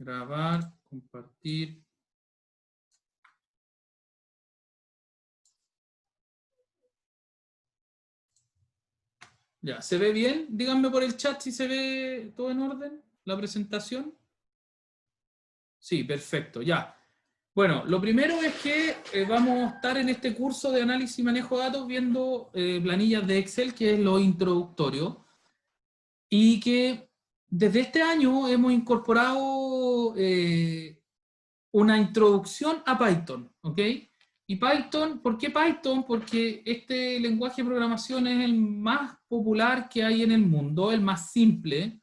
Grabar, compartir. Ya, ¿se ve bien? Díganme por el chat si se ve todo en orden, la presentación. Sí, perfecto, ya. Bueno, lo primero es que vamos a estar en este curso de análisis y manejo de datos viendo planillas de Excel, que es lo introductorio, y que desde este año hemos incorporado una introducción a Python, ¿ok? Y Python, ¿por qué Python? Porque este lenguaje de programación es el más popular que hay en el mundo, el más simple.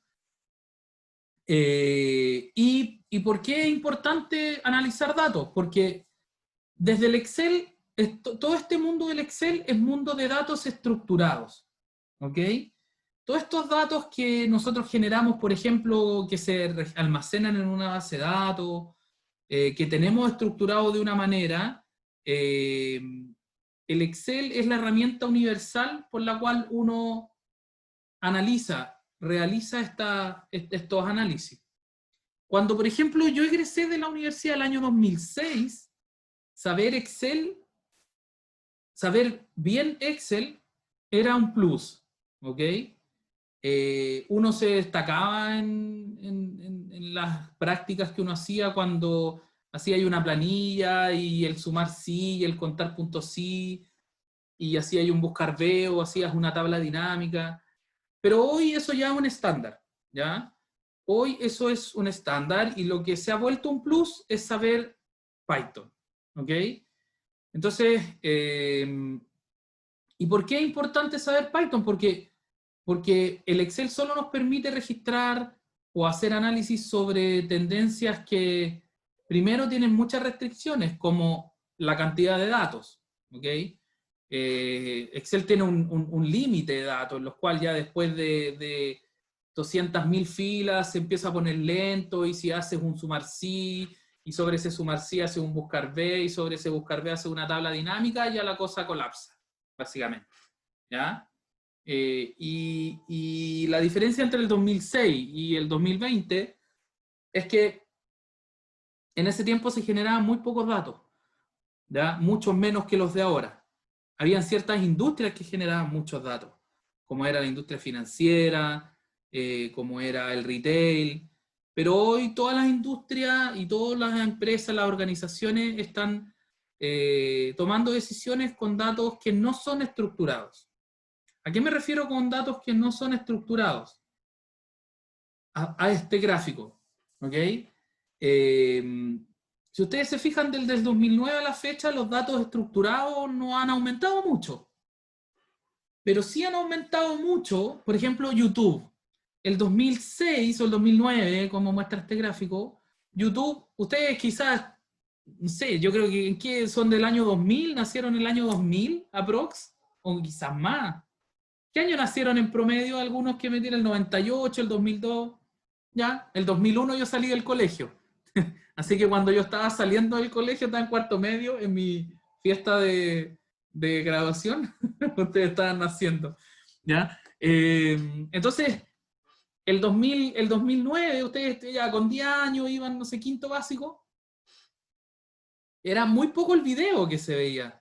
¿Y por qué es importante analizar datos? Porque desde el Excel, todo este mundo del Excel es mundo de datos estructurados, ¿ok? Todos estos datos que nosotros generamos, por ejemplo, que se almacenan en una base de datos, que tenemos estructurado de una manera, eh, el Excel es la herramienta universal por la cual uno analiza, realiza estos análisis. Cuando, por ejemplo, yo egresé de la universidad el año 2006, saber Excel, saber bien Excel era un plus, ¿ok? Uno se destacaba en las prácticas que uno hacía cuando hacía ahí una planilla y el sumar sí y el contar puntos sí, y hacía ahí un buscar veo, hacías una tabla dinámica, pero hoy eso ya es un estándar, ¿ya? Hoy eso es un estándar y lo que se ha vuelto un plus es saber Python, ¿ok? Entonces, ¿y por qué es importante saber Python? Porque el Excel solo nos permite registrar o hacer análisis sobre tendencias que primero tienen muchas restricciones, como la cantidad de datos, ¿ok? Excel tiene un límite de datos, los cuales ya después de 200.000 filas se empieza a poner lento, y si haces un sumar sí, y sobre ese sumar sí hace un buscar B, y sobre ese buscar B hace una tabla dinámica, ya la cosa colapsa, básicamente, ¿ya? Y la diferencia entre el 2006 y el 2020 es que en ese tiempo se generaban muy pocos datos, ¿ya? Muchos menos que los de ahora. Habían ciertas industrias que generaban muchos datos, como era la industria financiera, como era el retail, pero hoy todas las industrias y todas las empresas, las organizaciones están tomando decisiones con datos que no son estructurados. ¿A qué me refiero con datos que no son estructurados? A este gráfico, ¿ok? Si ustedes se fijan, desde el 2009 a la fecha, los datos estructurados no han aumentado mucho, pero sí han aumentado mucho, por ejemplo, YouTube. El 2006 o el 2009, como muestra este gráfico, YouTube, ustedes quizás, no sé, yo creo que son del año 2000, nacieron en el año 2000, aprox, o quizás más. ¿Qué año nacieron en promedio? Algunos que metían el 98, el 2002, ya, el 2001 yo salí del colegio. Así que cuando yo estaba saliendo del colegio, estaba en cuarto medio, en mi fiesta de graduación, ustedes estaban naciendo, ¿ya? Entonces, el 2009, ustedes ya con 10 años iban, no sé, quinto básico, era muy poco el video que se veía.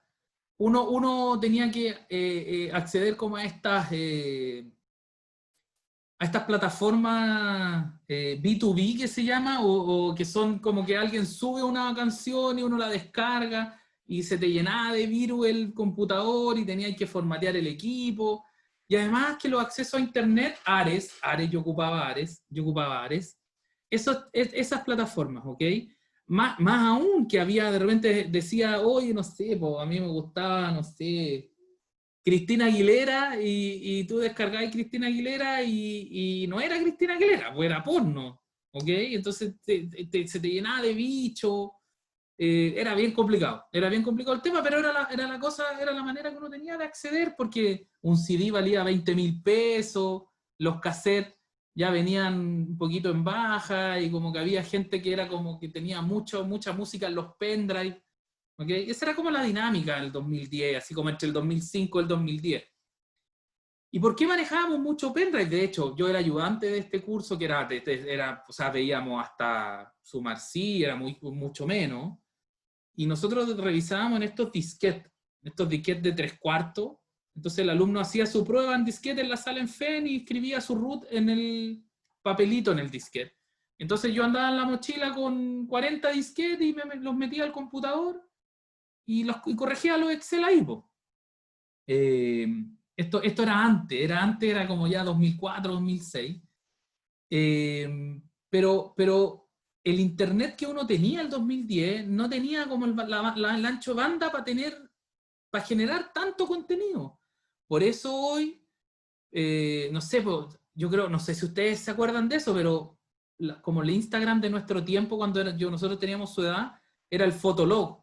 Uno tenía que acceder como a estas plataformas B2B que se llama, o que son como que alguien sube una canción y uno la descarga y se te llenaba de virus el computador y tenías que formatear el equipo. Y además que los accesos a internet, Ares, yo ocupaba Ares, esas plataformas, ¿ok? Más aún que había, de repente decía, oye, no sé, a mí me gustaba, no sé, Cristina Aguilera, y tú descargabas Cristina Aguilera y no era Cristina Aguilera, pues era porno, ¿ok? Entonces se te llenaba de bicho, era bien complicado el tema, pero era la cosa, era la manera que uno tenía de acceder, porque un CD valía 20.000 pesos, los cassettes ya venían un poquito en baja, y como que había gente que era como que tenía mucha música en los pendrive. ¿Okay? Esa era como la dinámica del 2010, así como entre el 2005 y el 2010. ¿Y por qué manejábamos mucho pendrive? De hecho, yo era ayudante de este curso, que o sea, veíamos hasta Sumar sí, era mucho menos, y nosotros revisábamos en estos disquetes de 3/4. Entonces el alumno hacía su prueba en disquete en la sala en FEN y escribía su root en el papelito en el disquete. Entonces yo andaba en la mochila con 40 disquetes y los metía al computador y corregía los Excel ahí, po. Eh, esto era como ya 2004, 2006. Pero el internet que uno tenía en el 2010 no tenía como el ancho de banda para generar tanto contenido. Por eso hoy, no sé, pues, yo creo, no sé si ustedes se acuerdan de eso, pero como el Instagram de nuestro tiempo, cuando nosotros teníamos su edad, era el Fotolog.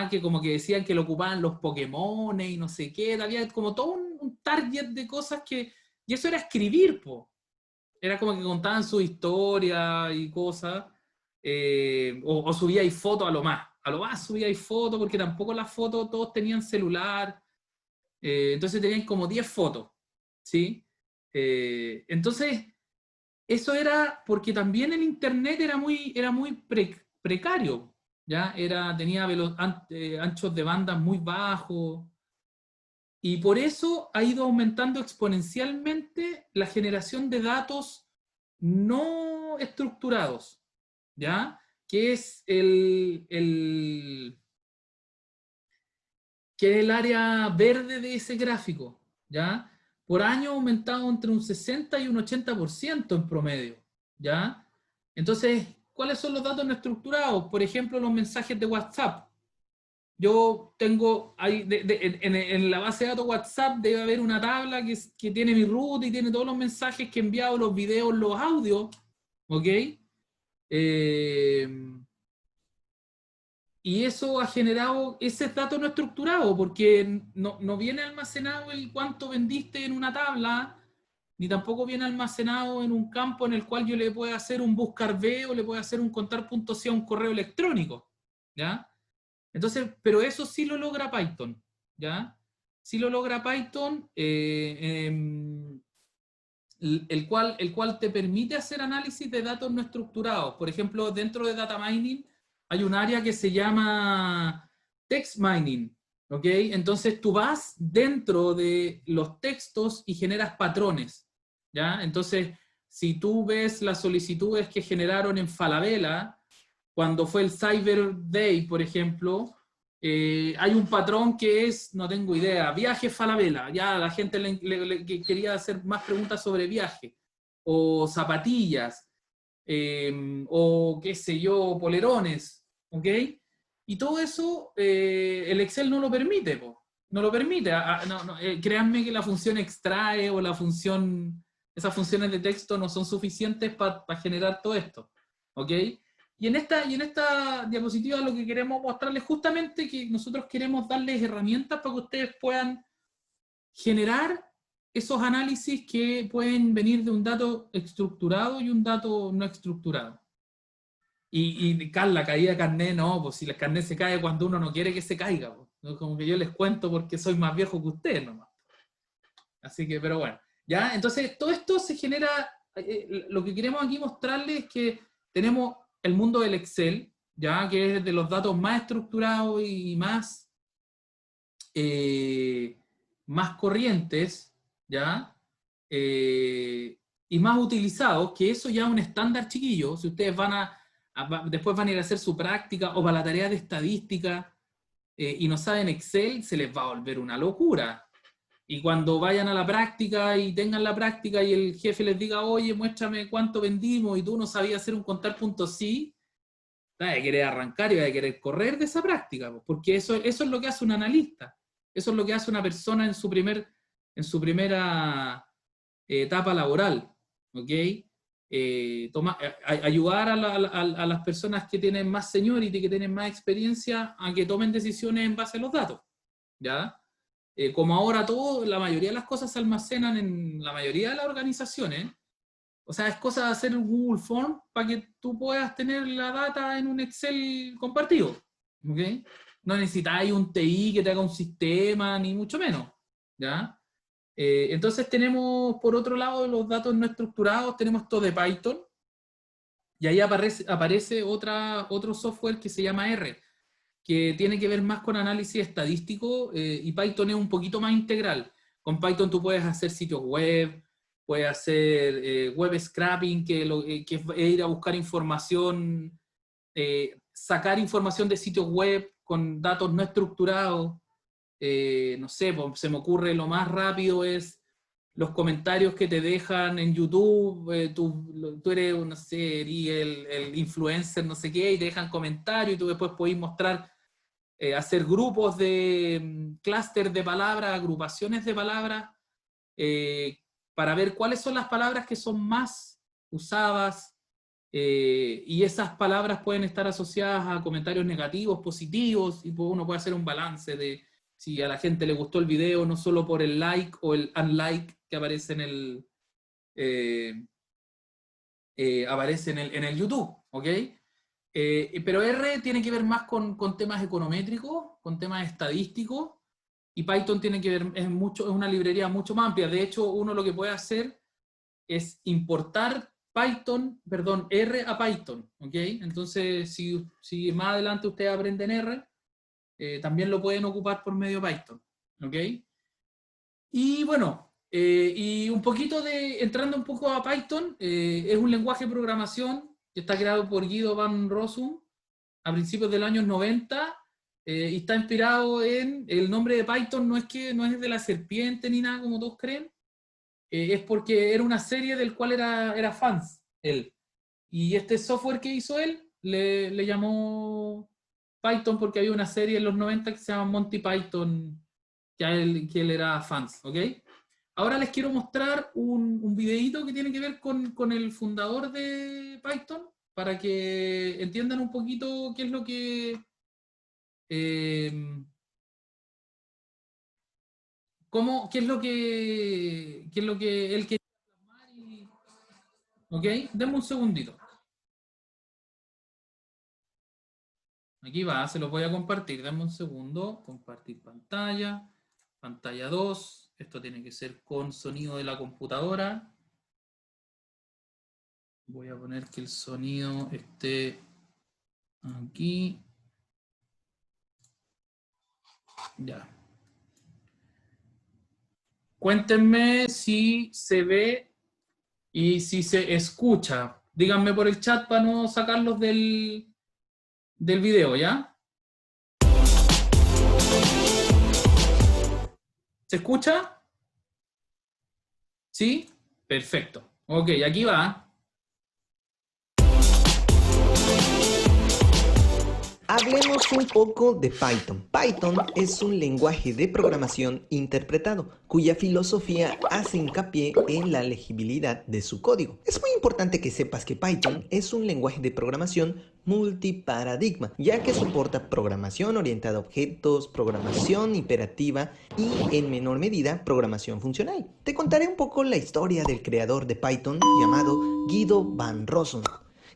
Que como que decían que lo ocupaban los Pokémon y no sé qué, había como todo un target de cosas que... Y eso era escribir, po. Era como que contaban su historia y cosas, o subíais fotos a lo más subíais fotos, porque tampoco las fotos todos tenían celular, entonces tenían como 10 fotos, ¿sí? Entonces, eso era porque también el internet era muy precario, ¿ya? Tenía anchos de banda muy bajos, y por eso ha ido aumentando exponencialmente la generación de datos no estructurados, ¿ya? Que es el área verde de ese gráfico, ¿ya? Por año ha aumentado entre un 60 y un 80% en promedio, ¿ya? Entonces, ¿cuáles son los datos no estructurados? Por ejemplo, los mensajes de WhatsApp. Yo tengo ahí, en la base de datos WhatsApp debe haber una tabla que tiene mi root y tiene todos los mensajes que he enviado, los videos, los audios, ¿ok? Eh, y eso ha generado ese dato no estructurado, porque no viene almacenado el cuánto vendiste en una tabla, ni tampoco viene almacenado en un campo en el cual yo le pueda hacer un buscar B o le pueda hacer un contar punto C a un correo electrónico, ¿ya? Entonces, pero eso sí lo logra Python, ¿ya? Sí lo logra Python, el cual te permite hacer análisis de datos no estructurados. Por ejemplo, dentro de data mining hay un área que se llama text mining, ¿ok? Entonces tú vas dentro de los textos y generas patrones, ¿ya? Entonces, si tú ves las solicitudes que generaron en Falabella, cuando fue el Cyber Day, por ejemplo, hay un patrón que es, no tengo idea, viaje Falabella. Ya la gente que quería hacer más preguntas sobre viaje, o zapatillas, o qué sé yo, polerones, ¿ok? Y todo eso el Excel no lo permite, po. No lo permite. Créanme que la función extrae o esas funciones de texto no son suficientes para generar todo esto, ¿ok? Y en esta diapositiva lo que queremos mostrarles justamente que nosotros queremos darles herramientas para que ustedes puedan generar esos análisis que pueden venir de un dato estructurado y un dato no estructurado. Y la caída de carnet, no, pues si el carnet se cae cuando uno no quiere que se caiga, pues, ¿no? Como que yo les cuento porque soy más viejo que ustedes nomás. Así que, pero bueno, ya, entonces todo esto se genera, lo que queremos aquí mostrarles es que tenemos el mundo del Excel, ya, que es de los datos más estructurados y más corrientes, ya, y más utilizados, que eso ya es un estándar, chiquillo. Si ustedes después van a ir a hacer su práctica o para la tarea de estadística y no saben Excel, se les va a volver una locura. Y cuando vayan a la práctica y tengan la práctica y el jefe les diga, oye, muéstrame cuánto vendimos y tú no sabías hacer un contar punto sí, vas a querer arrancar y vas a querer correr de esa práctica, porque eso es lo que hace un analista. Eso es lo que hace una persona en su primera etapa laboral, ¿ok? Ayudar a las personas que tienen más seniority, que tienen más experiencia, a que tomen decisiones en base a los datos, ¿ya? Como ahora la mayoría de las cosas se almacenan en la mayoría de las organizaciones, o sea, es cosa de hacer un Google Form para que tú puedas tener la data en un Excel compartido, ¿ok? No necesitáis un TI que te haga un sistema, ni mucho menos, ¿ya? Entonces tenemos, por otro lado, los datos no estructurados, tenemos esto de Python, y ahí aparece otro software que se llama R, que tiene que ver más con análisis estadístico, y Python es un poquito más integral. Con Python tú puedes hacer sitios web, puedes hacer web scraping, que es ir a buscar información, sacar información de sitios web con datos no estructurados. No sé, pues, se me ocurre lo más rápido es los comentarios que te dejan en YouTube. Tú eres, no sé, el influencer, no sé qué, y te dejan comentarios y tú después podés mostrar, hacer grupos de clúster de palabras, agrupaciones de palabras, para ver cuáles son las palabras que son más usadas, y esas palabras pueden estar asociadas a comentarios negativos, positivos, y pues uno puede hacer un balance de si a la gente le gustó el video, no solo por el like o el unlike que aparece en el YouTube, ¿ok? Pero R tiene que ver más con temas econométricos, con temas estadísticos, y Python tiene que ver, es una librería mucho más amplia. De hecho, uno lo que puede hacer es importar R a Python, ¿ok? Entonces, si más adelante ustedes aprenden R, también lo pueden ocupar por medio de Python, ¿ok? Y bueno, y entrando un poco a Python, es un lenguaje de programación que está creado por Guido van Rossum a principios del año 90, y está inspirado en, el nombre de Python no es de la serpiente ni nada como todos creen, es porque era una serie del cual era fans él. Y este software que hizo él le llamó Python porque había una serie en los 90 que se llama Monty Python, que él era fans, ¿ok? Ahora les quiero mostrar un videíto que tiene que ver con el fundador de Python, para que entiendan un poquito qué es lo que... qué es lo que él quería plasmar. ¿Ok? Denme un segundito. Aquí va, se los voy a compartir. Denme un segundo. Compartir pantalla. Pantalla 2. Esto tiene que ser con sonido de la computadora. Voy a poner que el sonido esté aquí. Ya. Cuéntenme si se ve y si se escucha. Díganme por el chat para no sacarlos del video, ¿ya? ¿Se escucha? ¿Sí? Perfecto. Ok, aquí va. Hablemos un poco de Python. Python es un lenguaje de programación interpretado, cuya filosofía hace hincapié en la legibilidad de su código. Es muy importante que sepas que Python es un lenguaje de programación multiparadigma, ya que soporta programación orientada a objetos, programación imperativa y, en menor medida, programación funcional. Te contaré un poco la historia del creador de Python, llamado Guido van Rossum.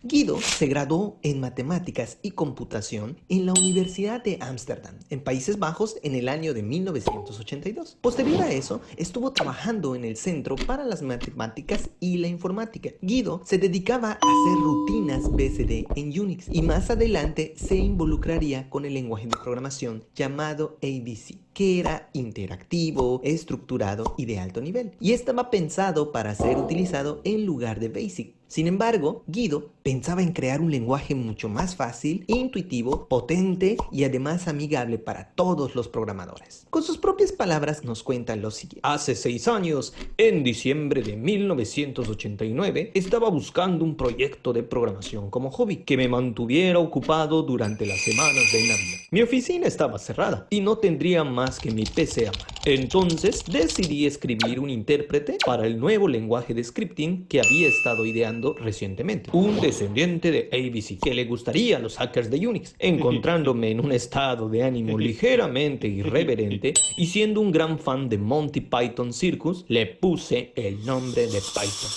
Guido se graduó en Matemáticas y Computación en la Universidad de Ámsterdam, en Países Bajos, en el año de 1982. Posterior a eso, estuvo trabajando en el Centro para las Matemáticas y la Informática. Guido se dedicaba a hacer rutinas BCD en Unix y más adelante se involucraría con el lenguaje de programación llamado ABC, que era interactivo, estructurado y de alto nivel, y estaba pensado para ser utilizado en lugar de BASIC. Sin embargo, Guido pensaba en crear un lenguaje mucho más fácil, intuitivo, potente y además amigable para todos los programadores. Con sus propias palabras nos cuenta lo siguiente. Hace 6 años, en diciembre de 1989, estaba buscando un proyecto de programación como hobby que me mantuviera ocupado durante las semanas de Navidad. Mi oficina estaba cerrada y no tendría más que mi PC a mano. Entonces decidí escribir un intérprete para el nuevo lenguaje de scripting que había estado ideando recientemente, un descendiente de ABC que le gustaría a los hackers de Unix. Encontrándome en un estado de ánimo ligeramente irreverente y siendo un gran fan de Monty Python Circus, le puse el nombre de Python.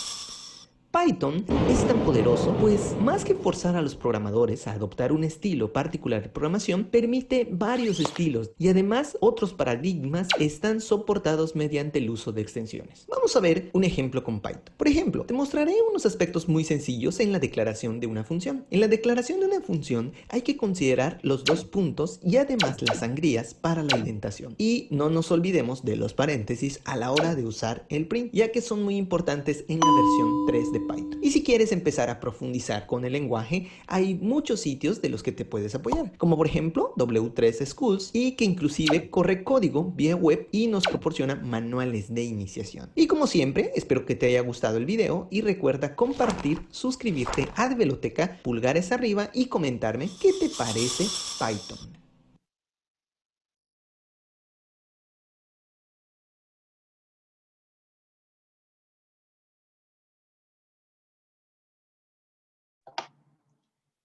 Python es tan poderoso, pues más que forzar a los programadores a adoptar un estilo particular de programación, permite varios estilos y además otros paradigmas están soportados mediante el uso de extensiones. Vamos a ver un ejemplo con Python. Por ejemplo, te mostraré unos aspectos muy sencillos en la declaración de una función. En la declaración de una función hay que considerar los dos puntos y además las sangrías para la indentación. Y no nos olvidemos de los paréntesis a la hora de usar el print, ya que son muy importantes en la versión 3 de Python. Y si quieres empezar a profundizar con el lenguaje, hay muchos sitios de los que te puedes apoyar, como por ejemplo W3 Schools, y que inclusive corre código vía web y nos proporciona manuales de iniciación. Y como siempre, espero que te haya gustado el video y recuerda compartir, suscribirte a Develoteca, pulgares arriba y comentarme qué te parece Python.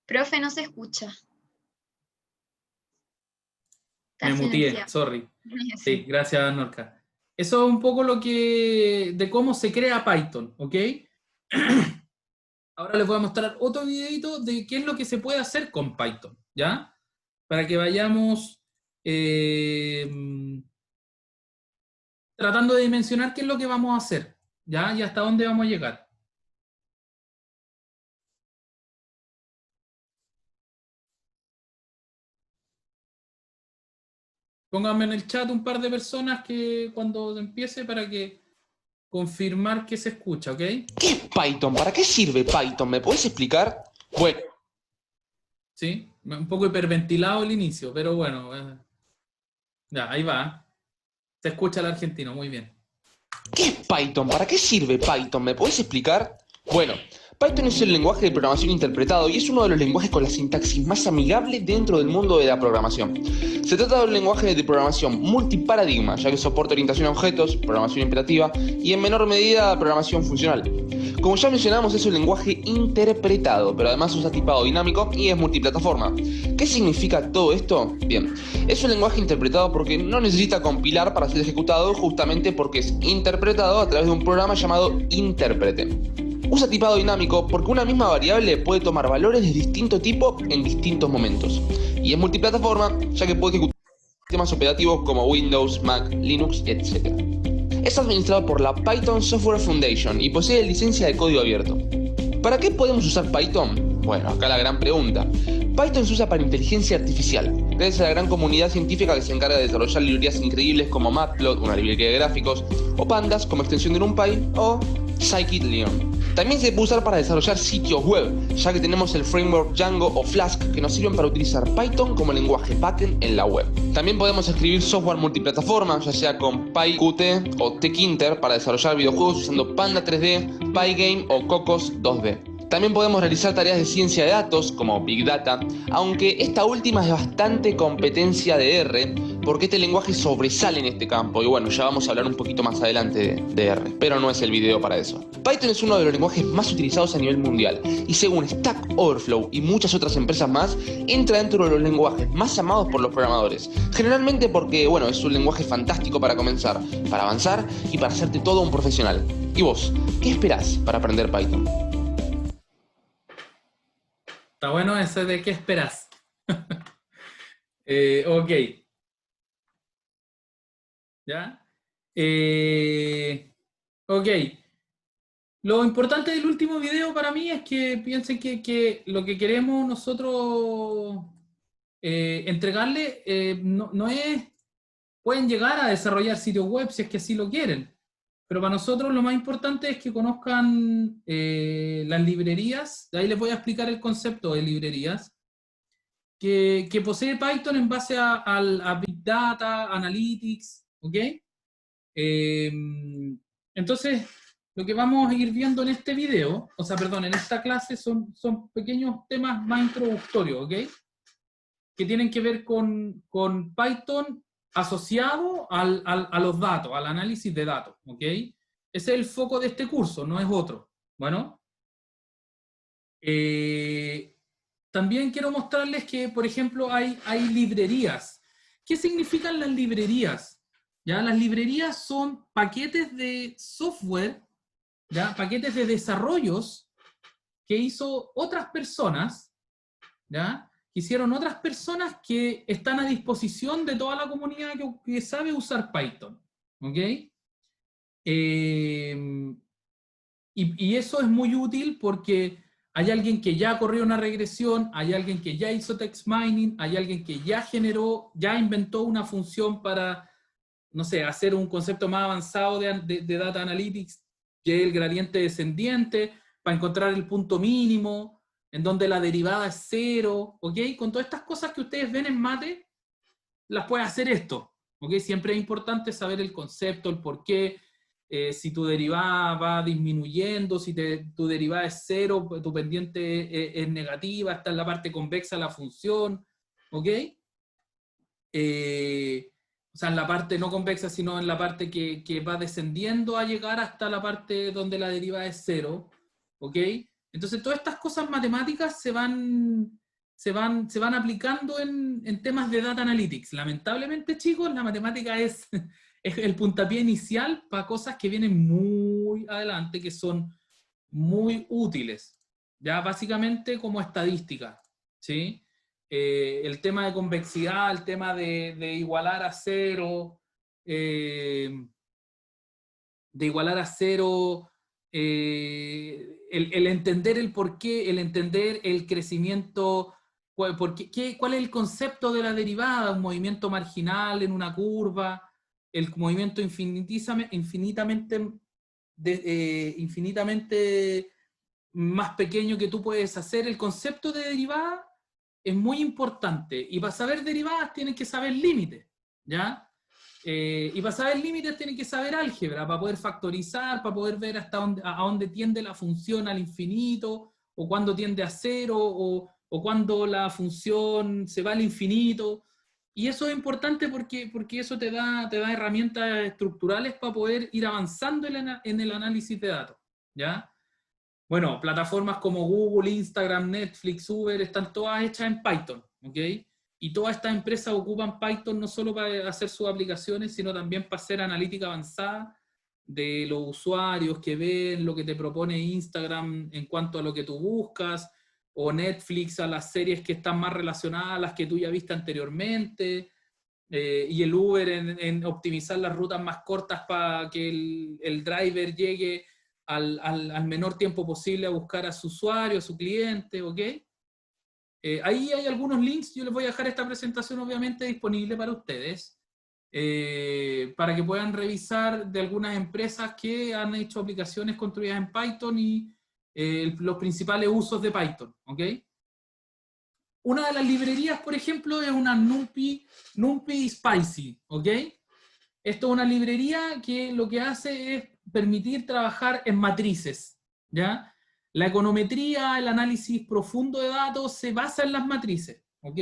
Profe, no se escucha. Me muteé, sorry. Sí, gracias, Norca. Eso es un poco de cómo se crea Python, ¿ok? Ahora les voy a mostrar otro videito de qué es lo que se puede hacer con Python, ¿ya? Para que vayamos tratando de dimensionar qué es lo que vamos a hacer, ¿ya? Y hasta dónde vamos a llegar. Pónganme en el chat un par de personas que cuando empiece para que confirmar que se escucha, ¿ok? ¿Qué es Python? ¿Para qué sirve Python? ¿Me puedes explicar? Bueno. Sí, un poco hiperventilado el inicio, pero bueno. Ya, ahí va. Se escucha el argentino, muy bien. ¿Qué es Python? ¿Para qué sirve Python? ¿Me puedes explicar? Bueno, Python es el lenguaje de programación interpretado y es uno de los lenguajes con la sintaxis más amigable dentro del mundo de la programación. Se trata de un lenguaje de programación multiparadigma, ya que soporta orientación a objetos, programación imperativa y en menor medida programación funcional. Como ya mencionamos, es un lenguaje interpretado, pero además usa tipado dinámico y es multiplataforma. ¿Qué significa todo esto? Bien, es un lenguaje interpretado porque no necesita compilar para ser ejecutado, justamente porque es interpretado a través de un programa llamado intérprete. Usa tipado dinámico porque una misma variable puede tomar valores de distinto tipo en distintos momentos. Y es multiplataforma, ya que puede ejecutar sistemas operativos como Windows, Mac, Linux, etc. Es administrado por la Python Software Foundation y posee licencia de código abierto. ¿Para qué podemos usar Python? Bueno, acá la gran pregunta. Python se usa para inteligencia artificial, gracias a la gran comunidad científica que se encarga de desarrollar librerías increíbles como Matplot, una librería de gráficos, o Pandas como extensión de NumPy, o Scikit-learn. También se puede usar para desarrollar sitios web, ya que tenemos el framework Django o Flask que nos sirven para utilizar Python como lenguaje backend en la web. También podemos escribir software multiplataforma, ya sea con PyQt o Tkinter para desarrollar videojuegos usando Panda 3D, Pygame o Cocos 2D. También podemos realizar tareas de ciencia de datos, como Big Data, aunque esta última es bastante competencia de R, porque este lenguaje sobresale en este campo, y bueno, ya vamos a hablar un poquito más adelante de R, pero no es el video para eso. Python es uno de los lenguajes más utilizados a nivel mundial, y según Stack Overflow y muchas otras empresas más, entra dentro de los lenguajes más amados por los programadores, generalmente porque, bueno, es un lenguaje fantástico para comenzar, para avanzar y para hacerte todo un profesional. ¿Y vos? ¿Qué esperás para aprender Python? Está bueno ese de qué esperas. Ok. ¿Ya? Ok. Lo importante del último video para mí es que piensen que lo que queremos nosotros entregarle no es... Pueden llegar a desarrollar sitios web si es que así lo quieren. Pero para nosotros lo más importante es que conozcan las librerías. De ahí les voy a explicar el concepto de librerías que posee Python en base a Big Data, Analytics, ¿ok? Entonces, lo que vamos a ir viendo en este video, o sea, perdón, en esta clase son pequeños temas más introductorios, ¿ok? Que tienen que ver con Python asociado a los datos, al análisis de datos, ¿ok? Ese es el foco de este curso, no es otro. Bueno, también quiero mostrarles que, por ejemplo, hay librerías. ¿Qué significan las librerías? ¿Ya? Las librerías son paquetes de software ¿ya? Paquetes de desarrollos que hizo otras personas, ¿ya? Que hicieron otras personas que están a disposición de toda la comunidad que sabe usar Python, ¿ok? Y eso es muy útil porque hay alguien que ya corrió una regresión, hay alguien que ya hizo text mining, hay alguien que ya generó, ya inventó una función para, no sé, hacer un concepto más avanzado de Data Analytics, que es el gradiente descendiente, para encontrar el punto mínimo, en donde la derivada es 0, ¿ok? Con todas estas cosas que ustedes ven en mate, las puede hacer esto, ¿ok? Siempre es importante saber el concepto, el porqué, si tu derivada va disminuyendo, si tu derivada es 0, tu pendiente es negativa, está en la parte convexa de la función, ¿ok? O sea, en la parte no convexa, sino en la parte que va descendiendo a llegar hasta la parte donde la derivada es 0, ¿ok? Entonces, todas estas cosas matemáticas se van aplicando en temas de Data Analytics. Lamentablemente, chicos, la matemática es el puntapié inicial para cosas que vienen muy adelante, que son muy útiles, ya básicamente como estadística, ¿sí? El tema de convexidad, el tema de igualar a cero, el entender el porqué, el entender el crecimiento, cuál es el concepto de la derivada, un movimiento marginal en una curva, el movimiento infinitamente más pequeño que tú puedes hacer. El concepto de derivada es muy importante, y para saber derivadas tienen que saber límites, ¿ya? Y para saber límites tienen que saber álgebra, para poder factorizar, para poder ver hasta a dónde tiende la función al infinito, o cuándo tiende a cero, o cuándo la función se va al infinito. Y eso es importante porque eso te da herramientas estructurales para poder ir avanzando en el análisis de datos, ¿ya? Bueno, plataformas como Google, Instagram, Netflix, Uber, están todas hechas en Python, ¿ok? Y todas estas empresas ocupan Python no solo para hacer sus aplicaciones, sino también para hacer analítica avanzada de los usuarios que ven, lo que te propone Instagram en cuanto a lo que tú buscas, o Netflix a las series que están más relacionadas a las que tú ya viste anteriormente, y el Uber en optimizar las rutas más cortas para que el driver llegue al menor tiempo posible a buscar a su usuario, a su cliente, ¿ok? Ahí hay algunos links, yo les voy a dejar esta presentación obviamente disponible para ustedes, para que puedan revisar de algunas empresas que han hecho aplicaciones construidas en Python y los principales usos de Python, ¿ok? Una de las librerías, por ejemplo, es una NumPy Spicy, ¿ok? Esto es una librería que lo que hace es permitir trabajar en matrices, ¿ya? La econometría, el análisis profundo de datos se basa en las matrices, ¿ok?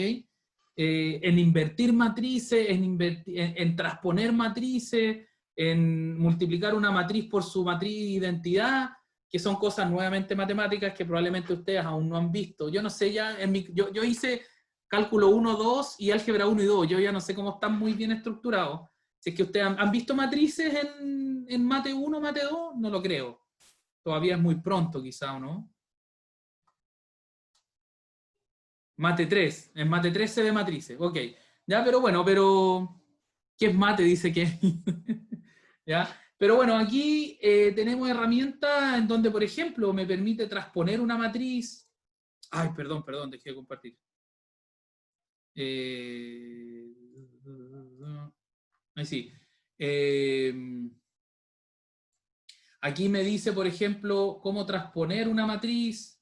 En invertir matrices, en transponer matrices, en multiplicar una matriz por su matriz de identidad, que son cosas nuevamente matemáticas que probablemente ustedes aún no han visto. Yo no sé ya, yo hice cálculo 1, 2 y álgebra 1 y 2, yo ya no sé cómo están muy bien estructurados. Si es que ustedes han visto matrices en mate 1, mate 2, no lo creo. Todavía es muy pronto quizá, ¿o no? Mate 3, en mate 3 se ve matrices, ok. Ya, pero bueno, ¿qué es mate? Dice que... ¿Ya? Pero bueno, aquí tenemos herramientas en donde, por ejemplo, me permite transponer una matriz. Ay, perdón, dejé de compartir. Ahí sí. Aquí me dice, por ejemplo, cómo transponer una matriz,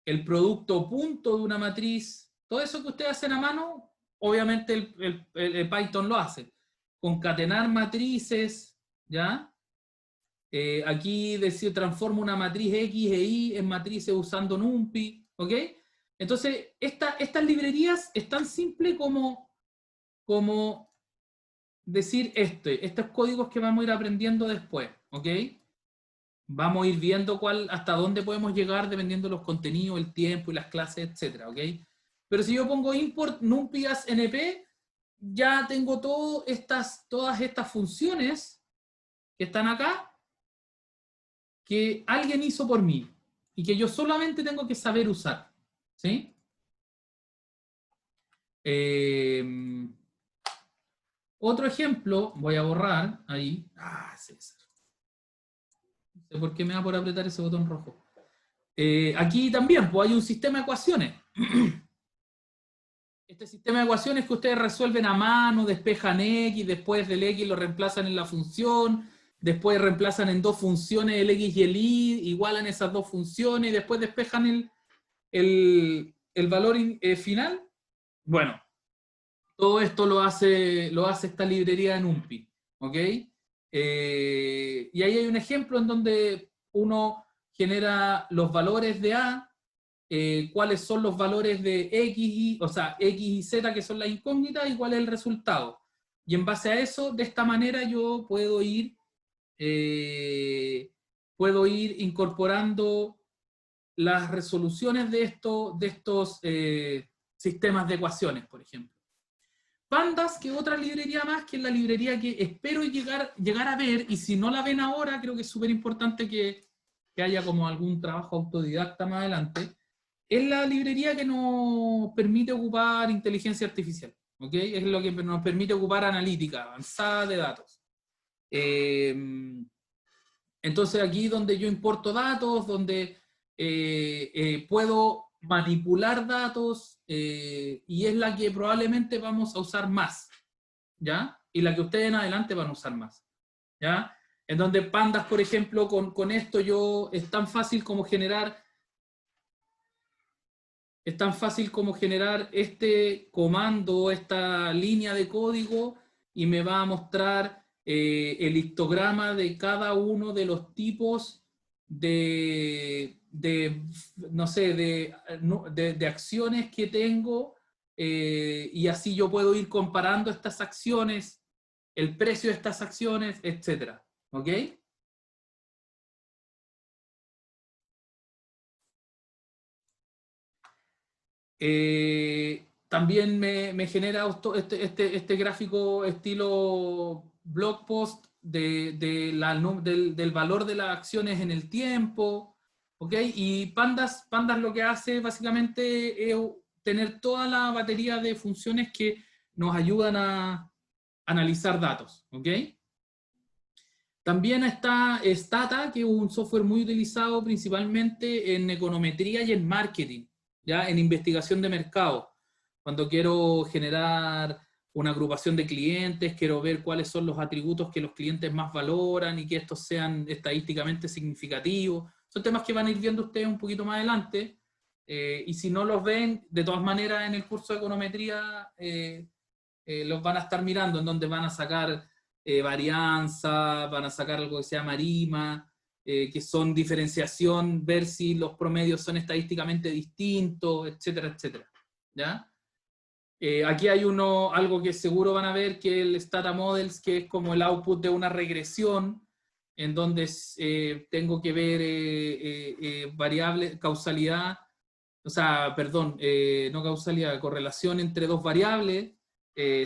el producto punto de una matriz. Todo eso que ustedes hacen a mano, obviamente el Python lo hace. Concatenar matrices, ¿ya? Aquí decir, transformo una matriz X e Y en matrices usando NumPy, ¿ok? Entonces, estas librerías es tan simple como decir estos códigos que vamos a ir aprendiendo después, ¿ok? Vamos a ir viendo hasta dónde podemos llegar dependiendo de los contenidos, el tiempo y las clases, etcétera, ¿ok? Pero si yo pongo import NumPy as NP, ya tengo todas estas funciones que están acá, que alguien hizo por mí y que yo solamente tengo que saber usar, ¿sí? Otro ejemplo, voy a borrar ahí. César. No sé por qué me da por apretar ese botón rojo. Aquí también, pues hay un sistema de ecuaciones. Este sistema de ecuaciones que ustedes resuelven a mano, despejan x, después del x lo reemplazan en la función, después reemplazan en dos funciones el x y el y, igualan esas dos funciones y después despejan el valor final. Bueno, todo esto lo hace esta librería de NumPy, ¿ok? Y ahí hay un ejemplo en donde uno genera los valores de A, cuáles son los valores de X, o sea, X y Z, que son las incógnitas, y cuál es el resultado. Y en base a eso, de esta manera yo puedo ir incorporando las resoluciones de estos sistemas de ecuaciones, por ejemplo. Pandas, que es otra librería más, que es la librería que espero llegar a ver, y si no la ven ahora, creo que es súper importante que haya como algún trabajo autodidacta más adelante. Es la librería que nos permite ocupar inteligencia artificial, ¿ok? Es lo que nos permite ocupar analítica avanzada de datos. Entonces aquí donde yo importo datos, donde puedo manipular datos, y es la que probablemente vamos a usar más, ¿ya? Y la que ustedes en adelante van a usar más, ¿ya? En donde Pandas, por ejemplo, con esto es tan fácil como generar este comando, esta línea de código, y me va a mostrar el histograma de cada uno de los tipos no sé, de acciones que tengo, y así yo puedo ir comparando estas acciones, el precio de estas acciones, etc. ¿Ok? También me genera este gráfico estilo blog post del valor de las acciones en el tiempo, ¿ok? Y Pandas lo que hace básicamente es tener toda la batería de funciones que nos ayudan a analizar datos, ¿ok? También está Stata, que es un software muy utilizado principalmente en econometría y en marketing, ¿ya? En investigación de mercado. Cuando quiero generar una agrupación de clientes, quiero ver cuáles son los atributos que los clientes más valoran y que estos sean estadísticamente significativos. Son temas que van a ir viendo ustedes un poquito más adelante, y si no los ven, de todas maneras en el curso de econometría los van a estar mirando, en donde van a sacar varianza, van a sacar algo que se llama ARIMA, que son diferenciación, ver si los promedios son estadísticamente distintos, etcétera, etcétera, ¿ya? Aquí hay algo que seguro van a ver, que es el Stata Models, que es como el output de una regresión, en donde tengo que ver variable, causalidad, o sea, perdón, no causalidad, correlación entre dos variables.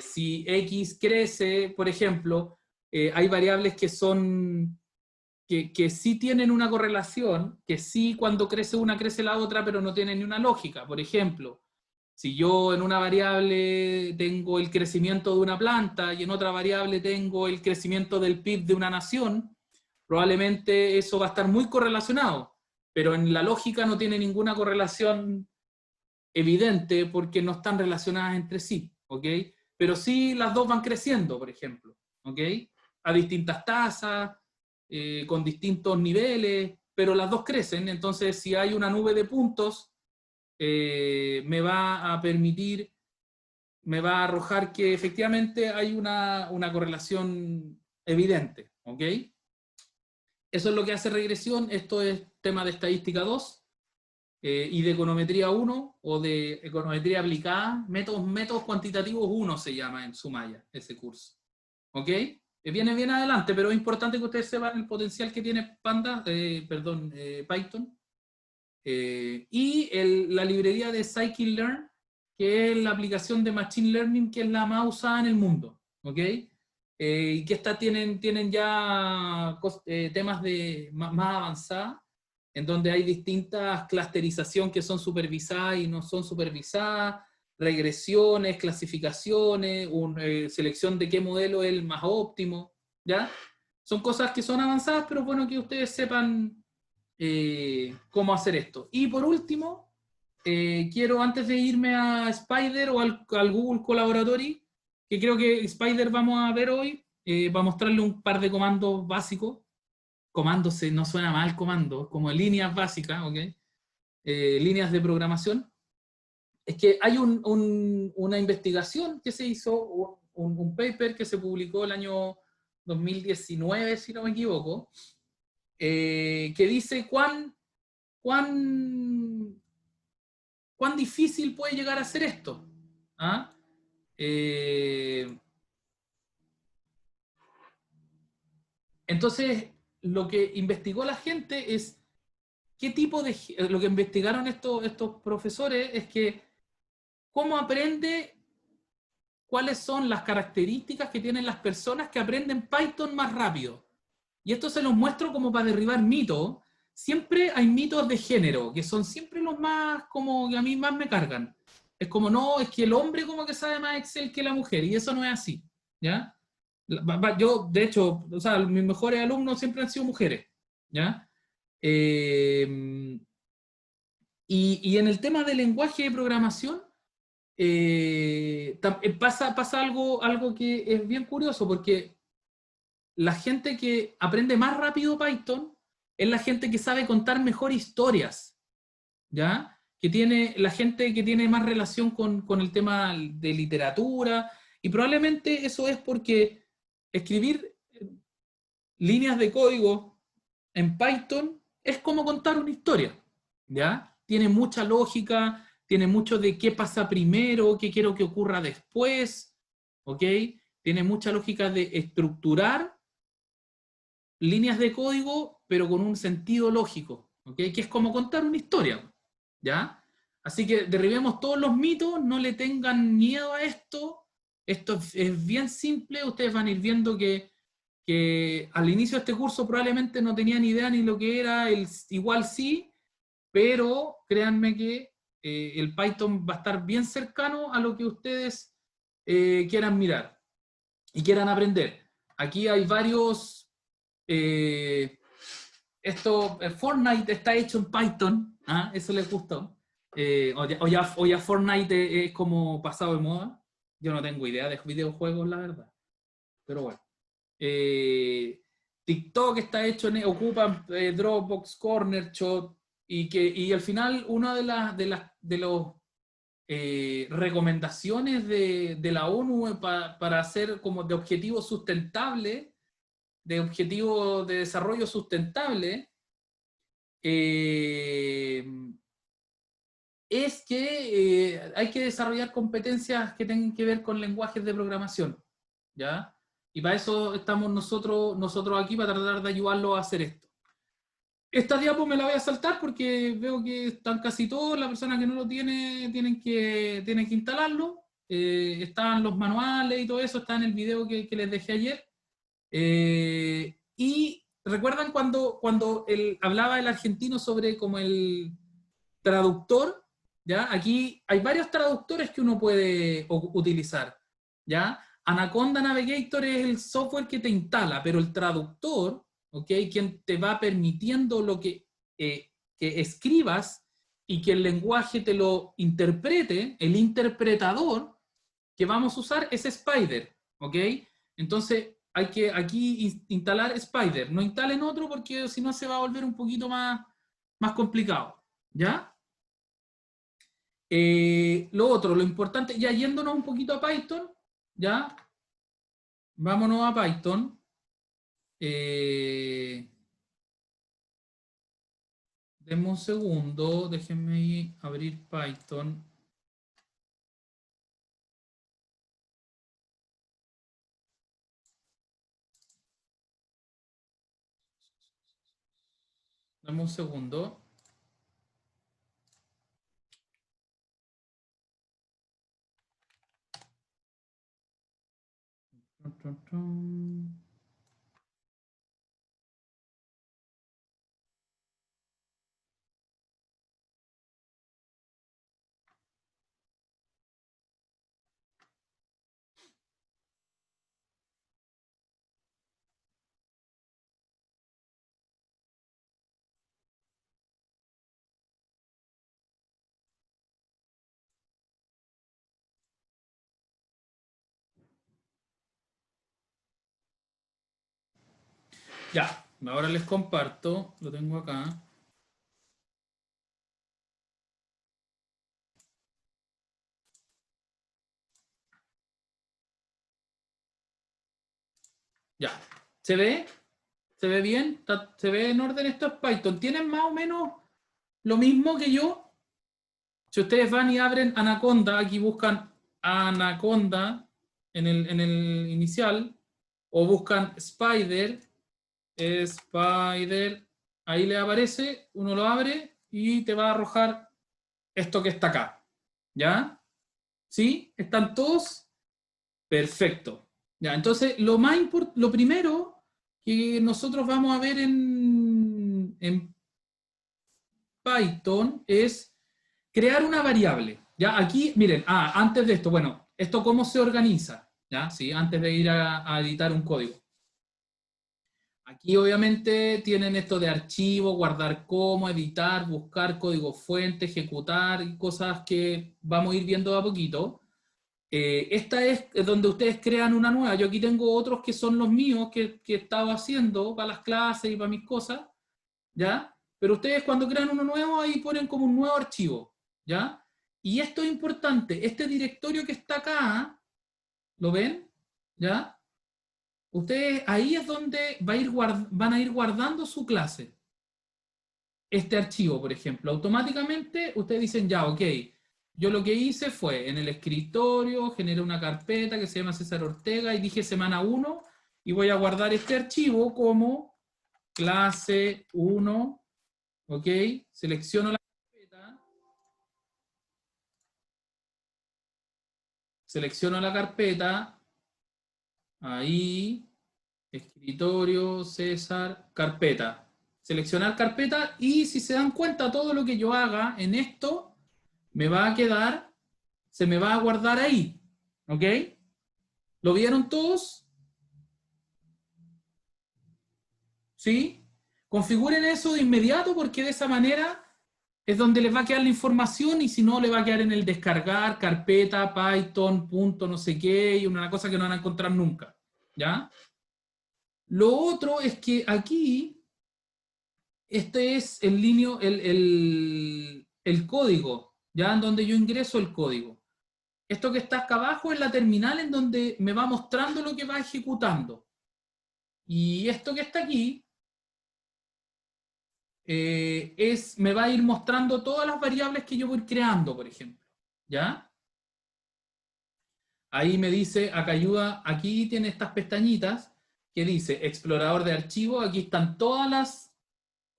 Si X crece, por ejemplo, hay variables que son, que sí tienen una correlación, que sí cuando crece una crece la otra, pero no tienen ni una lógica. Por ejemplo, si yo en una variable tengo el crecimiento de una planta y en otra variable tengo el crecimiento del PIB de una nación, probablemente eso va a estar muy correlacionado, pero en la lógica no tiene ninguna correlación evidente porque no están relacionadas entre sí, ¿ok? Pero sí las dos van creciendo, por ejemplo, ¿ok? A distintas tasas, con distintos niveles, pero las dos crecen. Entonces, si hay una nube de puntos, me va a permitir, me va a arrojar que efectivamente hay una correlación evidente, ¿ok? Eso es lo que hace regresión. Esto es tema de estadística 2. Y de econometría 1, o de econometría aplicada, métodos cuantitativos 1 se llama en Sumaya, ese curso. ¿Ok? Viene bien adelante, pero es importante que ustedes sepan el potencial que tiene Python. Y la librería de Scikit-Learn, que es la aplicación de Machine Learning que es la más usada en el mundo. ¿Ok? y que tienen ya temas más avanzados, en donde hay distintas clusterización que son supervisadas y no son supervisadas, regresiones, clasificaciones, selección de qué modelo es el más óptimo, ¿ya? Son cosas que son avanzadas, pero bueno que ustedes sepan cómo hacer esto. Y por último, quiero, antes de irme a Spider o al Google Colaboratory, que creo que Spider vamos a ver hoy, para mostrarle un par de comandos básicos. Comandos, no suena mal comando, como líneas básicas, ¿ok? Líneas de programación. Es que hay una investigación que se hizo, un paper que se publicó el año 2019, si no me equivoco, que dice cuán difícil puede llegar a ser esto. ¿Ah? Entonces, lo que investigó la gente es qué tipo de... Lo que investigaron estos profesores es que cómo aprende, cuáles son las características que tienen las personas que aprenden Python más rápido. Y esto se los muestro como para derribar mitos. Siempre hay mitos de género, que son siempre los más, como que a mí más me cargan. Es como, no, es que el hombre como que sabe más Excel que la mujer, y eso no es así, ¿ya? Yo, de hecho, o sea, mis mejores alumnos siempre han sido mujeres, ¿ya? Y en el tema del lenguaje de programación, pasa algo que es bien curioso, porque la gente que aprende más rápido Python es la gente que sabe contar mejor historias, ¿ya? Que tiene, la gente que tiene más relación con el tema de literatura, y probablemente eso es porque escribir líneas de código en Python es como contar una historia, ¿ya? Tiene mucha lógica, tiene mucho de qué pasa primero, qué quiero que ocurra después, ¿ok? Tiene mucha lógica de estructurar líneas de código, pero con un sentido lógico, ¿ok? Que es como contar una historia, ¿ya? Así que derribemos todos los mitos, no le tengan miedo a esto. Esto es bien simple, ustedes van a ir viendo que al inicio de este curso probablemente no tenían idea ni lo que era el igual sí, pero créanme que el Python va a estar bien cercano a lo que ustedes quieran mirar y quieran aprender. Aquí hay varios... Fortnite está hecho en Python, ¿ah? Eso les gustó. O ya Fortnite es como pasado de moda. Yo no tengo idea de videojuegos, la verdad. Pero bueno. TikTok está hecho ocupa Dropbox, Cornershot, y al final una de los recomendaciones de la ONU para hacer como de objetivos sustentables, de objetivos de desarrollo sustentable, es que hay que desarrollar competencias que tengan que ver con lenguajes de programación, ¿ya? Y para eso estamos nosotros aquí, para tratar de ayudarlos a hacer esto. Esta diapo me la voy a saltar porque veo que están casi todos. La persona que no lo tiene tienen que instalarlo. Están los manuales y todo eso, está en el video que les dejé ayer. Y recuerdan cuando él hablaba el argentino sobre como el traductor, ¿ya? Aquí hay varios traductores que uno puede utilizar, ¿ya? Anaconda Navigator es el software que te instala, pero el traductor, ¿ok? Quien te va permitiendo que escribas y que el lenguaje te lo interprete, el interpretador que vamos a usar es Spider, ¿ok? Entonces hay que aquí instalar Spider, no instalen otro porque si no se va a volver un poquito más complicado, ¿ya? Lo otro, lo importante, ya yéndonos un poquito a Python, ¿ya? Vámonos a Python. Denme un segundo, déjenme abrir Python. Dame un segundo. Ya, ahora les comparto, lo tengo acá. Ya, ¿se ve? ¿Se ve bien? ¿Se ve en orden? Esto es Python. ¿Tienen más o menos lo mismo que yo? Si ustedes van y abren Anaconda, aquí buscan Anaconda en el inicial, o buscan Spider, Spider, ahí le aparece, uno lo abre y te va a arrojar esto que está acá. ¿Ya? ¿Sí? ¿Están todos? Perfecto. Ya, entonces, lo primero que nosotros vamos a ver en Python es crear una variable. ¿Ya? Aquí, miren, antes de esto, bueno, ¿esto cómo se organiza? ¿Ya? ¿Sí? Antes de ir a editar un código. Aquí obviamente tienen esto de archivo, guardar como, editar, buscar código fuente, ejecutar y cosas que vamos a ir viendo de a poquito. Esta es donde ustedes crean una nueva. Yo aquí tengo otros que son los míos que he estado haciendo para las clases y para mis cosas, ¿ya? Pero ustedes cuando crean uno nuevo ahí ponen como un nuevo archivo, ¿ya? Y esto es importante, este directorio que está acá, ¿lo ven? ¿Ya? Ustedes ahí es donde van a ir guardando su clase. Este archivo, por ejemplo, automáticamente ustedes dicen, ya, ok, yo lo que hice fue en el escritorio, generé una carpeta que se llama César Ortega y dije semana 1 y voy a guardar este archivo como clase 1, ok, selecciono la carpeta, ahí, escritorio, César, carpeta. Seleccionar carpeta y si se dan cuenta todo lo que yo haga en esto me va a quedar, se me va a guardar ahí. ¿Ok? ¿Lo vieron todos? ¿Sí? Configuren eso de inmediato porque de esa manera es donde les va a quedar la información y si no le va a quedar en el descargar, carpeta, Python, punto no sé qué y una cosa que no van a encontrar nunca. ¿Ya? Lo otro es que aquí este es el código, ¿ya? En donde yo ingreso el código. Esto que está acá abajo es la terminal en donde me va mostrando lo que va ejecutando. Y esto que está aquí me va a ir mostrando todas las variables que yo voy creando, por ejemplo. ¿Ya? Ahí me dice, acá ayuda, aquí tiene estas pestañitas que dice explorador de archivos, aquí están todas las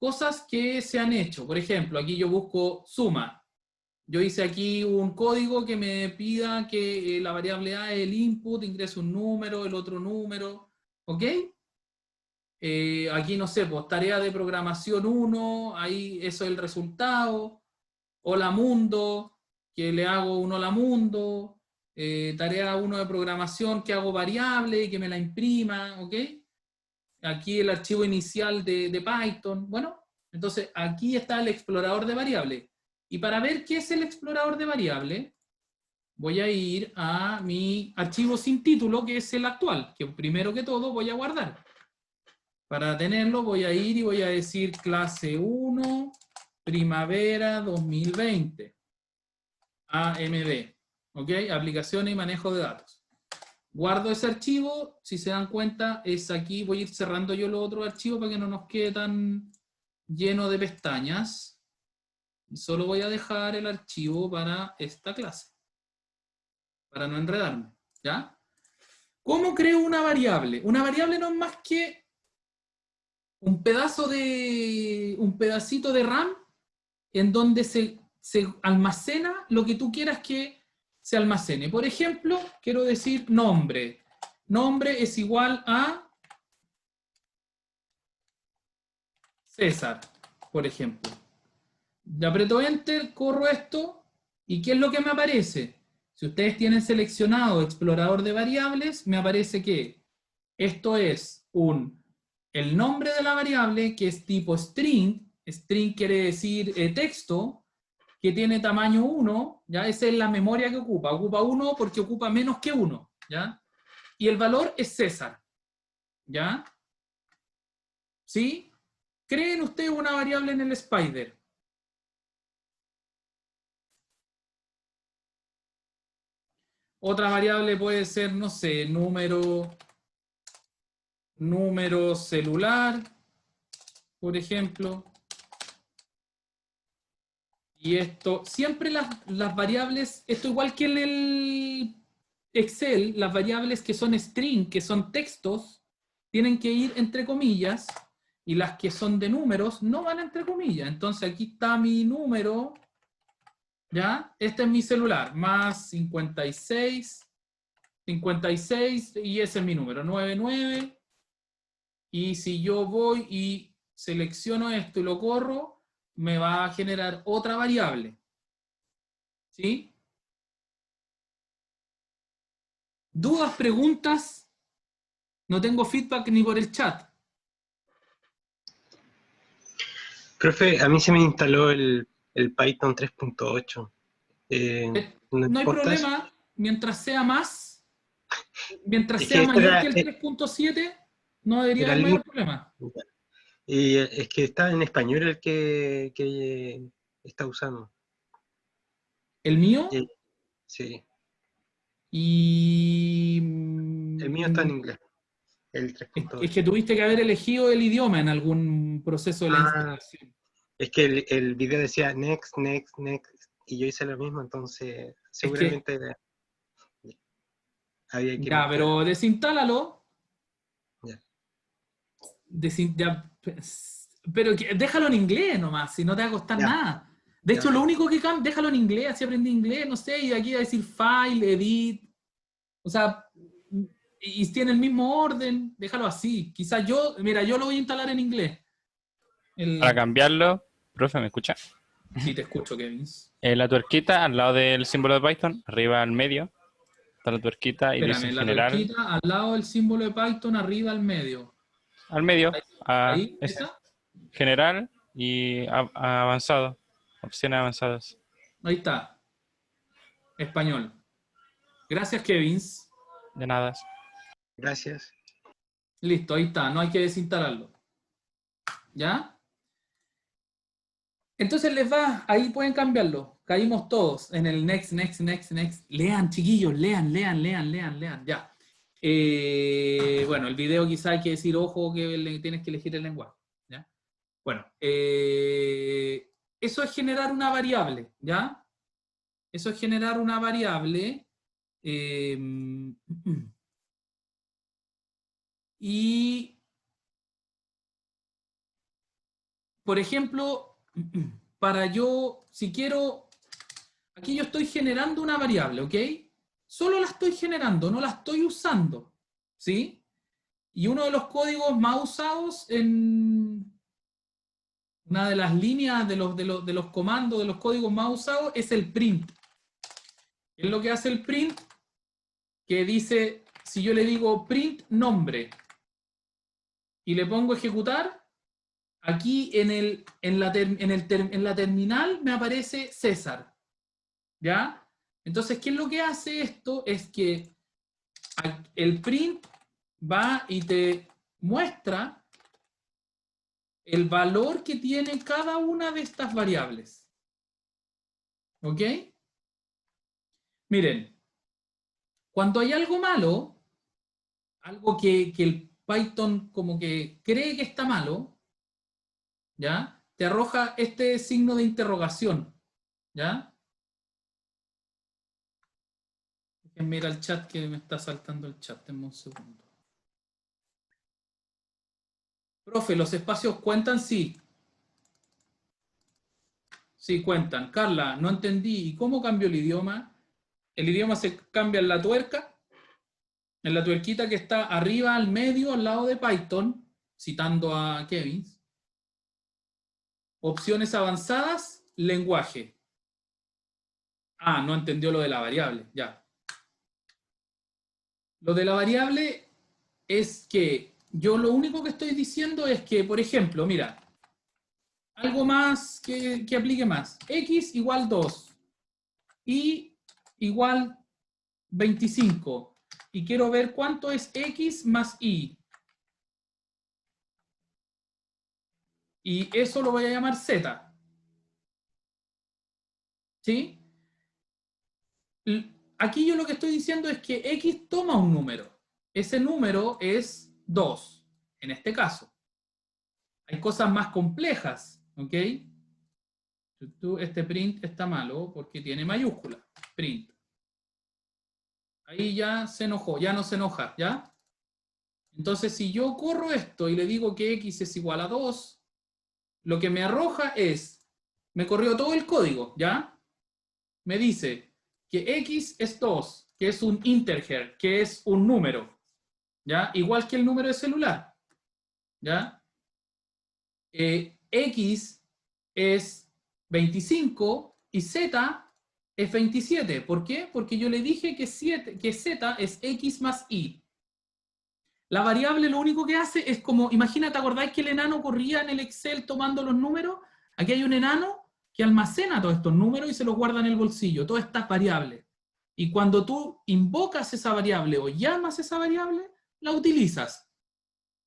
cosas que se han hecho. Por ejemplo, aquí yo busco suma. Yo hice aquí un código que me pida que la variable A es el input, ingrese un número, el otro número, ¿ok? Aquí no sé, pues tarea de programación 1, ahí eso es el resultado. Hola mundo, que le hago un hola mundo. Tarea 1 de programación que hago variable y que me la imprima, ¿ok? Aquí el archivo inicial de Python. Bueno, entonces aquí está el explorador de variables. Y para ver qué es el explorador de variables, voy a ir a mi archivo sin título, que es el actual, que primero que todo voy a guardar. Para tenerlo voy a ir y voy a decir clase 1, primavera 2020, AMD, ¿ok? Aplicaciones y manejo de datos. Guardo ese archivo, si se dan cuenta, es aquí, voy a ir cerrando yo los otros archivos para que no nos quede tan lleno de pestañas. Solo voy a dejar el archivo para esta clase, para no enredarme, ¿ya? ¿Cómo creo una variable? Una variable no es más que un pedacito de RAM en donde se almacena lo que tú quieras que se almacene. Por ejemplo, quiero decir nombre. nombre es igual a César, por ejemplo. Le aprieto Enter, corro esto, ¿y qué es lo que me aparece? Si ustedes tienen seleccionado explorador de variables, me aparece que esto es el nombre de la variable, que es tipo string. String quiere decir texto, que tiene tamaño 1, ¿ya? Esa es la memoria que ocupa. Ocupa 1 porque ocupa menos que 1, ¿ya? Y el valor es César, ¿ya? ¿Sí? Creen ustedes una variable en el Spider. Otra variable puede ser, no sé, número celular, por ejemplo. Y esto, siempre las variables, esto igual que en el Excel, las variables que son string, que son textos, tienen que ir entre comillas, y las que son de números no van entre comillas. Entonces aquí está mi número, ¿ya? Este es mi celular, más 56, y ese es mi número, 99. Y si yo voy y selecciono esto y lo corro, me va a generar otra variable. ¿Sí? ¿Dudas, preguntas? No tengo feedback ni por el chat. Profe, a mí se me instaló el Python 3.8. ¿No No hay importa eso? problema, mientras sea más, mientras Es sea que este mayor que el 3.7, no debería era haber el mayor link. problema. Y es que está en español el que está usando. El mío Sí, y... el mío está en inglés, el Es que 3.8. tuviste que haber elegido el idioma en algún proceso de la Ah, instalación. es que el video decía next, next, next, y yo hice lo mismo, entonces Es que, seguramente había que ya, marcar. pero desinstálalo. Ya, Pero déjalo en inglés nomás, si no te va a costar ya, nada. De ya, hecho, lo ok. único que cambia, déjalo en inglés, así aprendí inglés, no sé, y de aquí va a decir file, edit, o sea, y tiene el mismo orden, déjalo así. Quizás mira, yo lo voy a instalar en inglés. Para cambiarlo, profe, ¿me escucha? Sí, te escucho, Kevin. La tuerquita al lado del símbolo de Python, arriba al medio, está la tuerquita y dice Espérame, la general, tuerquita al lado del símbolo de Python, arriba al medio. al medio, Ahí, es ¿esa? general y avanzado, opciones avanzadas. Ahí está. Español. Gracias, Kevin. De nada. Gracias. Listo, ahí está, no hay que desinstalarlo. ¿Ya? Entonces les va, ahí pueden cambiarlo. Caímos todos en el next, next, next, next. Lean, chiquillos, lean. Ya. Bueno, el video quizá hay que decir, ojo, que tienes que elegir el lenguaje. ¿Ya? Bueno, eso es generar una variable, ¿ya? Eso es generar una variable. Y, por ejemplo, si quiero, aquí yo estoy generando una variable, ¿ok? Solo la estoy generando, no la estoy usando, ¿sí? Y uno de los códigos más usados en una de las líneas de los comandos, de los códigos más usados, es el print. ¿Qué es lo que hace el print? Que dice, si yo le digo print nombre y le pongo ejecutar, aquí en la terminal me aparece César, ¿ya? Entonces, ¿qué es lo que hace esto? Es que el print va y te muestra el valor que tiene cada una de estas variables. ¿Ok? Miren, cuando hay algo malo, algo que el Python como que cree que está malo, ¿ya? Te arroja este signo de interrogación, ¿ya? Mira el chat que me está saltando el chat, denme un segundo. Profe, ¿los espacios cuentan? Sí. Sí, cuentan. Carla, no entendí. ¿Y cómo cambió el idioma? ¿El idioma se cambia en la tuerca? en la tuerquita que está arriba, al medio, al lado de Python, citando a Kevin. Opciones avanzadas, lenguaje. Ah, no entendió lo de la variable, ya. Lo de la variable es que yo lo único que estoy diciendo es que, por ejemplo, mira, algo más que aplique más. X igual 2, Y igual 25. Y quiero ver cuánto es X más Y. Y eso lo voy a llamar Z. ¿Sí? Aquí yo lo que estoy diciendo es que X toma un número. Ese número es 2, en este caso. Hay cosas más complejas, ¿ok? Este print está malo porque tiene mayúscula. Print. Ahí ya se enojó, ya no se enoja, ¿ya? Entonces, si yo corro esto y le digo que X es igual a 2, lo que me arroja es, me corrió todo el código, ¿ya? Me dice que X es 2, que es un integer, que es un número, ¿ya? Igual que el número de celular, ¿ya? X es 25 y Z es 27. ¿Por qué? Porque yo le dije que Z es X más Y. La variable lo único que hace es como, imagínate, ¿acordáis que el enano corría en el Excel tomando los números? Aquí hay un enano que almacena todos estos números y se los guarda en el bolsillo, todas estas variables. Y cuando tú invocas esa variable o llamas esa variable, la utilizas.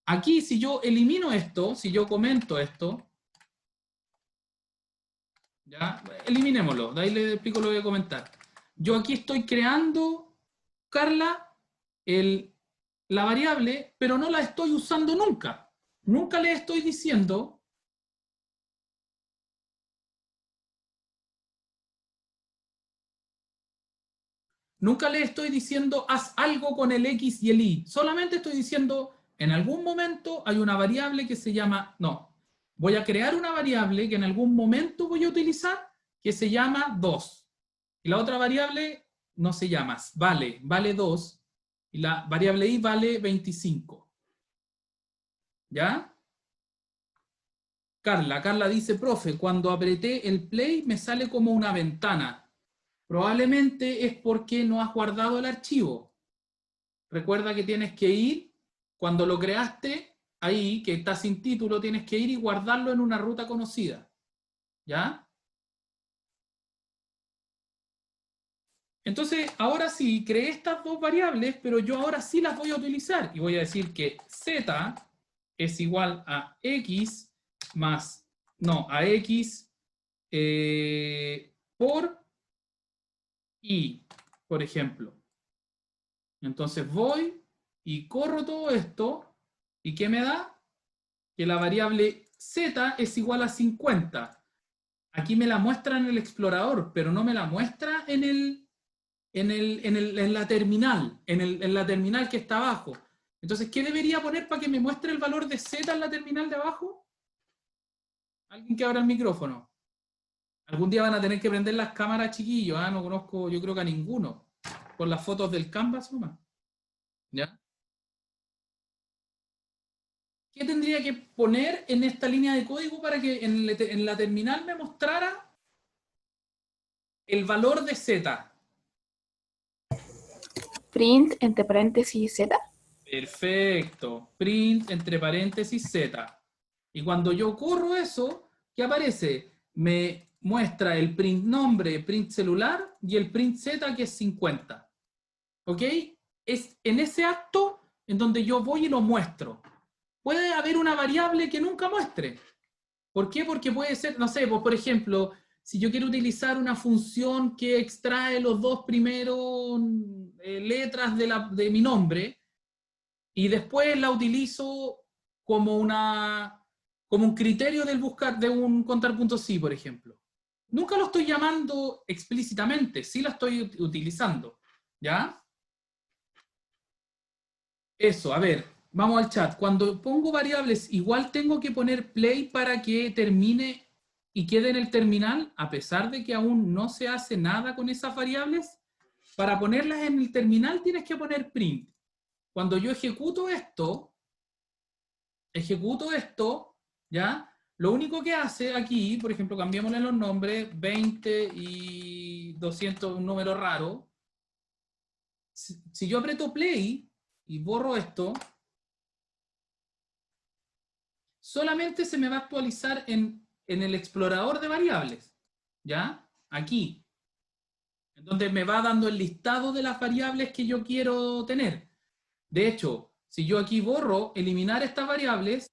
Aquí, si yo elimino esto, si yo comento esto, ya, eliminémoslo, de ahí le explico lo que voy a comentar. Yo aquí estoy creando, Carla, la variable, pero no la estoy usando nunca. Nunca le estoy diciendo haz algo con el X y el Y. Solamente estoy diciendo, en algún momento hay una variable que se llama, no, voy a crear una variable que en algún momento voy a utilizar que se llama 2. Y la otra variable no se llama, vale 2. Y la variable Y vale 25. ¿Ya? Carla dice, profe, cuando apreté el play me sale como una ventana. Probablemente es porque no has guardado el archivo. Recuerda que tienes que ir, cuando lo creaste, ahí, que está sin título, tienes que ir y guardarlo en una ruta conocida. ¿Ya? Entonces, ahora sí, creé estas dos variables, pero yo ahora sí las voy a utilizar. Y voy a decir que Z es igual a X más, no, a X por Y, por ejemplo. Entonces voy y corro todo esto, ¿y qué me da? Que la variable Z es igual a 50. Aquí me la muestra en el explorador, pero no me la muestra en la terminal, en la terminal que está abajo. Entonces, ¿qué debería poner para que me muestre el valor de Z en la terminal de abajo? Alguien que abra el micrófono. Algún día van a tener que prender las cámaras, chiquillos, ¿eh? No conozco, yo creo que a ninguno. Con las fotos del Canvas nomás. ¿Ya? ¿Qué tendría que poner en esta línea de código para que en la terminal me mostrara el valor de Z? Print entre paréntesis Z. Perfecto. Print entre paréntesis Z. Y cuando yo corro eso, ¿qué aparece? Me muestra el print nombre, print celular y el print Z, que es 50. ¿Ok? Es en ese acto en donde yo voy y lo muestro. Puede haber una variable que nunca muestre. ¿Por qué? Porque puede ser, no sé, pues por ejemplo, si yo quiero utilizar una función que extrae los dos primeros letras de mi nombre y después la utilizo como un criterio del buscar de un contar.si, por ejemplo. Nunca lo estoy llamando explícitamente, sí la estoy utilizando. ¿Ya? Eso, a ver, vamos al chat. Cuando pongo variables, igual tengo que poner play para que termine y quede en el terminal, a pesar de que aún no se hace nada con esas variables. Para ponerlas en el terminal tienes que poner print. cuando yo ejecuto esto, ¿ya? Lo único que hace aquí, por ejemplo, cambiémosle los nombres, 20 y 200, un número raro. Si yo aprieto play y borro esto, solamente se me va a actualizar en el explorador de variables, ¿ya? Aquí, en donde me va dando el listado de las variables que yo quiero tener. De hecho, si yo aquí borro, eliminar estas variables,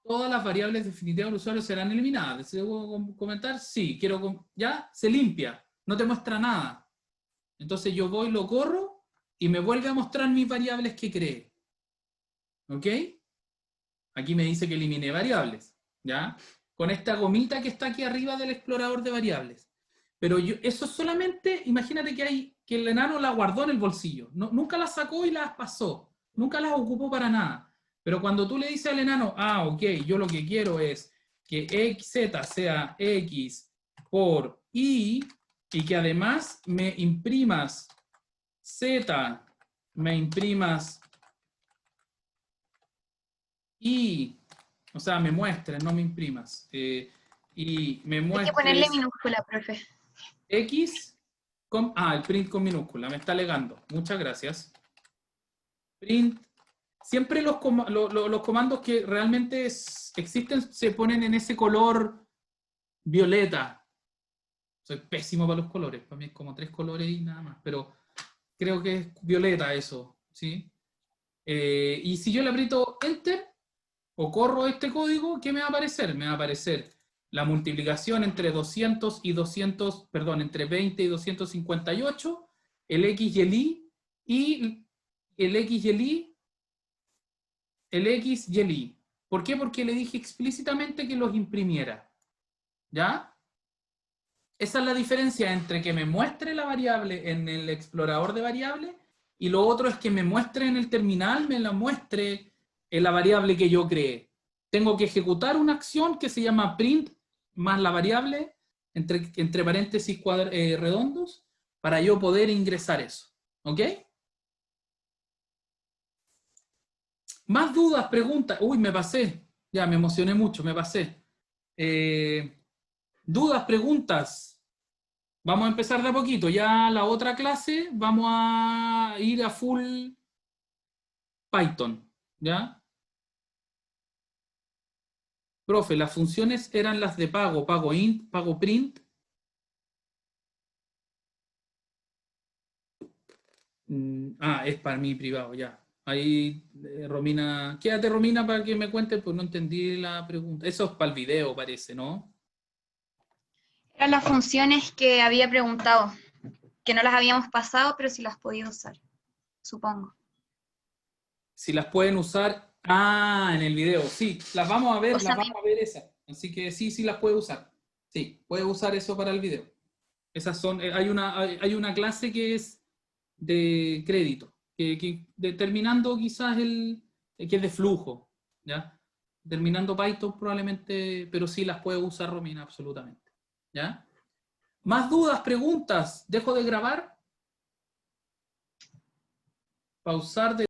todas las variables definitivas del usuario serán eliminadas. ¿Debo comentar? Sí, ya se limpia, no te muestra nada. Entonces yo voy, lo corro y me vuelve a mostrar mis variables que creé. ¿Ok? Aquí me dice que eliminé variables, ¿ya? Con esta gomita que está aquí arriba del explorador de variables. Pero eso solamente, imagínate que el enano la guardó en el bolsillo. Nunca las sacó y las pasó. Nunca las ocupó para nada. Pero cuando tú le dices al enano, ok, yo lo que quiero es que z sea x por y que además me imprimas z, me imprimas y, o sea, me muestres, no me imprimas, y me Hay que muestres ponerle minúscula, profe. x, el print con minúscula, me está alegando, muchas gracias. Print, siempre los comandos que realmente existen se ponen en ese color violeta. Soy pésimo para los colores, para mí es como 3 colores y nada más, pero creo que es violeta eso, ¿sí? Y si yo le aprieto Enter, o corro este código, ¿qué me va a aparecer? Me va a aparecer la multiplicación entre 200 y 200, perdón, entre 20 y 258, el X y el Y, el X y el Y, el X y el Y. ¿Por qué? Porque le dije explícitamente que los imprimiera. ¿Ya? Esa es la diferencia entre que me muestre la variable en el explorador de variables y lo otro es que me muestre en el terminal, me la muestre en la variable que yo creé. Tengo que ejecutar una acción que se llama print más la variable entre paréntesis redondos para yo poder ingresar eso. ¿Ok? Más dudas, preguntas. Uy, me pasé. Ya, me emocioné mucho, me pasé. Dudas, preguntas. Vamos a empezar de a poquito. Ya la otra clase vamos a ir a full Python. ¿Ya? Profe, las funciones eran las de pago. Pago int, pago print. Es para mí privado, ya. Ahí, Romina. Quédate, Romina, para que me cuente, pues no entendí la pregunta. Eso es para el video, parece, ¿no? Eran las funciones que había preguntado, que no las habíamos pasado, pero sí las podía usar, supongo. Si las pueden usar. En el video. Sí, las vamos a ver, O sea, las vamos a ver esas. Así que sí las puede usar. Sí, puede usar eso para el video. Esas son, hay una clase que es de crédito, que determinando quizás que es de flujo, ¿ya? Terminando Python probablemente, pero sí las puede usar Romina absolutamente, ¿ya? ¿Más dudas, preguntas? ¿Dejo de grabar? Pausar de